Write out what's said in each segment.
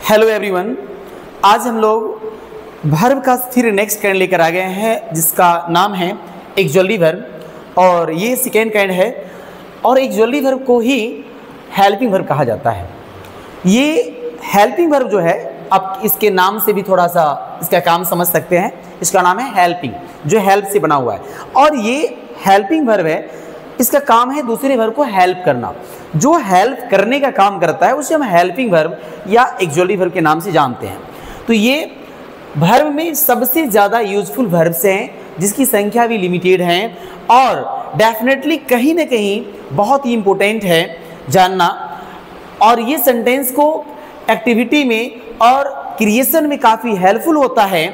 Hello everyone, आज हम लोग वर्ब का फिर नेक्स्ट काइंड लेकर आ गए हैं जिसका नाम है एक्जुअली वर्ब और ये सेकेंड काइंड है। और एक्जुअली वर्ब को ही हेल्पिंग वर्ब कहा जाता है। ये हेल्पिंग वर्ब जो है, आप इसके नाम से भी थोड़ा सा इसका काम समझ सकते हैं। इसका नाम है हेल्पिंग, जो हेल्प से बना हुआ है। और ये हेल्पिंग वर्ब है, इसका काम है दूसरे वर्ब को हेल्प करना। जो हेल्प करने का काम करता है उसे हम हेल्पिंग वर्ब या एक्जुअली वर्ब के नाम से जानते हैं। तो ये वर्ब में सबसे ज़्यादा यूजफुल वर्ब्स हैं जिसकी संख्या भी लिमिटेड है और डेफिनेटली कहीं ना कहीं बहुत ही इम्पोर्टेंट है जानना। और ये सेंटेंस को एक्टिविटी में और क्रिएशन में काफ़ी हेल्पफुल होता है।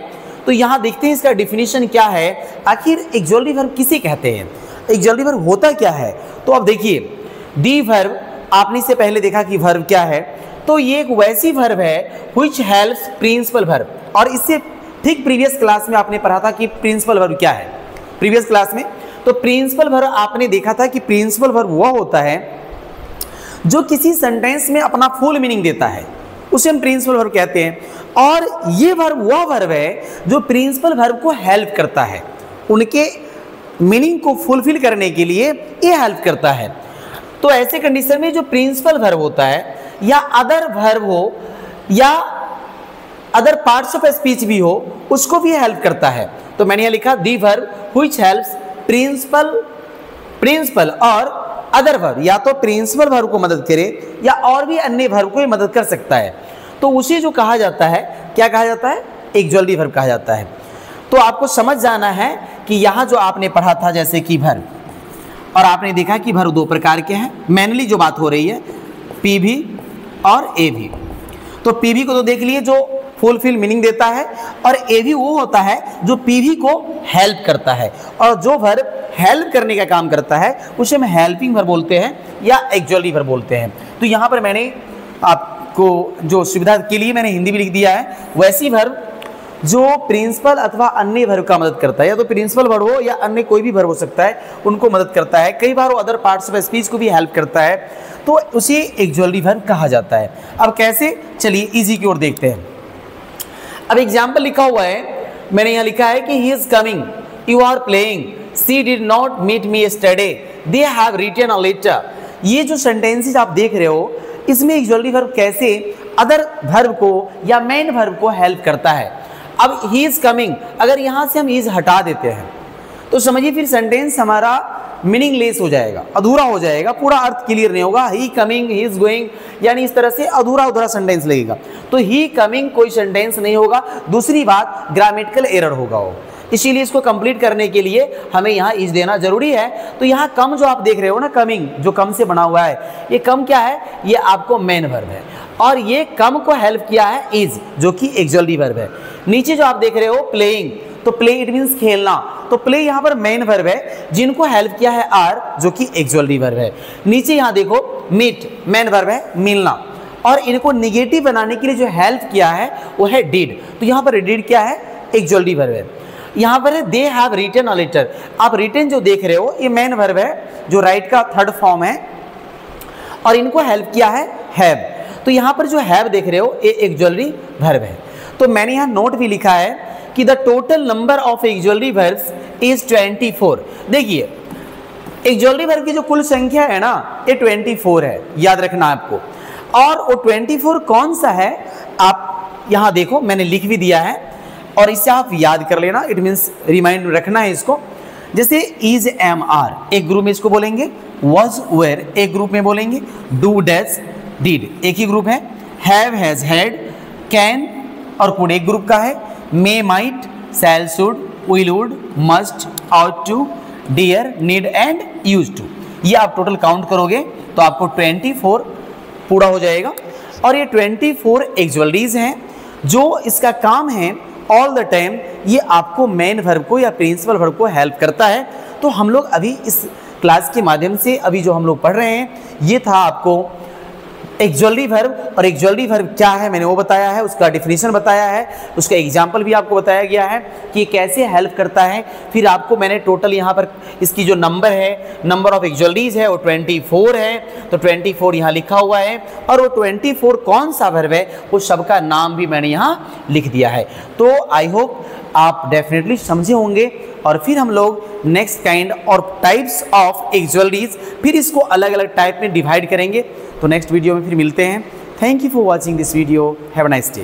तो यहाँ देखते हैं इसका डिफिनीशन क्या है, आखिर एक्जुअली वर्ब किसे कहते हैं, एक्जुअली वर्ब होता क्या है। तो अब देखिए, दी वर्ब, आपने इससे पहले देखा कि वर्ब क्या है। तो ये एक वैसी वर्ब है व्हिच हेल्प्स प्रिंसिपल वर्ब। और इससे ठीक प्रीवियस क्लास में आपने पढ़ा था कि प्रिंसिपल वर्ब क्या है प्रीवियस क्लास में। तो प्रिंसिपल वर्ब आपने देखा था कि प्रिंसिपल वर्ब वह होता है जो किसी सेंटेंस में अपना फुल मीनिंग देता है, उसे हम प्रिंसिपल वर्ब कहते हैं। और ये वर्ब वह वर्ब है जो प्रिंसिपल वर्ब को हेल्प करता है, उनके मीनिंग को फुलफिल करने के लिए ये हेल्प करता है। तो ऐसे कंडीशन में जो प्रिंसिपल वर्ब होता है या अदर वर्ब हो या अदर पार्ट्स ऑफ स्पीच भी हो, उसको भी हेल्प करता है। तो मैंने यहाँ लिखा the verb which helps principal और अदर वर्ब, या तो प्रिंसिपल वर्ब को मदद करे या और भी अन्य वर्ब को मदद कर सकता है। तो उसे जो कहा जाता है, क्या कहा जाता है, एक्जुअली वर्ब कहा जाता है। तो आपको समझ जाना है कि यहाँ जो आपने पढ़ा था जैसे कि वर्ब, और आपने देखा कि वर्ब दो प्रकार के हैं। मेनली जो बात हो रही है पी भी और ए भी। तो पी भी को तो देख लिए जो फुलफिल मीनिंग देता है, और ए भी वो होता है जो पी भी को हेल्प करता है। और जो वर्ब हेल्प करने का काम करता है उसे हम हेल्पिंग वर्ब बोलते हैं या एक्जुअली वर्ब बोलते हैं। तो यहाँ पर मैंने आपको जो सुविधा के लिए मैंने हिंदी भी लिख दिया है, वैसी वर्ब जो प्रिंसिपल अथवा अन्य वर्ब का मदद करता है, या तो प्रिंसिपल वर्ब हो या अन्य कोई भी वर्ब हो सकता है, उनको मदद करता है। कई बार वो अदर पार्ट्स ऑफ स्पीच को भी हेल्प करता है, तो उसे एक्जुअली वर्ब कहा जाता है। अब कैसे, चलिए इजी की ओर देखते हैं। अब एग्जाम्पल लिखा हुआ है, मैंने यहाँ लिखा है कि he is coming, you are playing, she did not meet me yesterday, they have written a letter. ये जो सेंटेंसेस आप देख रहे हो, इसमें एक्जुअली वर्ब कैसे अदर वर्ब को या मेन वर्ब को हेल्प करता है। अब ही इज कमिंग, अगर यहाँ से हम इज हटा देते हैं तो समझिए फिर सेंटेंस हमारा मीनिंगलेस हो जाएगा, अधूरा हो जाएगा, पूरा अर्थ क्लियर नहीं होगा। ही कमिंग, ही इज गोइंग, यानी इस तरह से अधूरा अधूरा सेंटेंस लगेगा। तो ही कमिंग कोई सेंटेंस नहीं होगा। दूसरी बात, ग्रामेटिकल एरर होगा वो, इसीलिए इसको कंप्लीट करने के लिए हमें यहाँ इज देना जरूरी है। तो यहाँ कम जो आप देख रहे हो ना, कमिंग जो कम से बना हुआ है, ये कम क्या है, ये आपको मेन वर्ब है। और ये कम को हेल्प किया है इज, जो कि एक्जुअली वर्ब है। नीचे जो आप देख रहे हो प्लेइंग, तो प्ले इट मीन्स खेलना, तो प्ले यहाँ पर मेन वर्ब है, जिनको हेल्प किया है आर, जो कि एक्जुअली वर्ब है। नीचे यहाँ देखो मीट, मेन वर्ब है, मिलना, और इनको निगेटिव बनाने के लिए जो हेल्प किया है वो है डिड। तो यहाँ पर डिड क्या है, एक्जुअली वर्ब है। यहाँ पर है they have written a letter, आप रिटन जो देख रहे हो ये मेन वर्ब है, जो राइट का थर्ड फॉर्म है, और इनको हेल्प किया है हैव। तो यहाँ पर जो हैव देख रहे हो ये एक्जुअली वर्ब है। तो मैंने यहाँ नोट भी लिखा है कि the total number of actually verbs is 24। देखिए एक्जुअली वर्ब की जो कुल संख्या है ना, ये 24 है, याद रखना आपको। और वो 24 कौन सा है, आप यहाँ देखो मैंने लिख भी दिया है, और इससे आप याद कर लेना, इट मीन्स रिमाइंड रखना है इसको। जैसे इज एम आर एक ग्रुप में इसको बोलेंगे, वॉज वेयर एक ग्रुप में बोलेंगे, डू डैश डिड एक ही ग्रुप है, हैव हैज हैड, कैन और कुड एक ग्रुप का है, may might, shall should, will would, must, ought to, dare, need and used to. ये आप टोटल काउंट करोगे तो आपको 24 पूरा हो जाएगा। और ये 24 एक्जुअलीज हैं जो इसका काम है ऑल द टाइम, ये आपको मेन वर्ब को या प्रिंसिपल वर्ब को हेल्प करता है। तो हम लोग अभी इस क्लास के माध्यम से अभी जो हम लोग पढ़ रहे हैं, ये था आपको एक ज्वेलरी वर्ब, और एक ज्वेलरी वर्ब क्या है मैंने वो बताया है, उसका डिफिनीशन बताया है, उसका एग्जाम्पल भी आपको बताया गया है कि ये कैसे हेल्प करता है। फिर आपको मैंने टोटल यहाँ पर इसकी जो नंबर है, नंबर ऑफ एक ज्वेलरीज है वो 24 है, तो 24 यहाँ लिखा हुआ है, और वो 24 कौन सा वर्ब है वो सबका नाम भी मैंने यहाँ लिख दिया है। तो आई होप आप डेफिनेटली समझे होंगे, और फिर हम लोग नेक्स्ट काइंड और टाइप्स ऑफ एक ज्वेलरीज फिर इसको अलग अलग टाइप में डिवाइड करेंगे। तो नेक्स्ट वीडियो में फिर मिलते हैं। Thank you for watching this video. Have a nice day.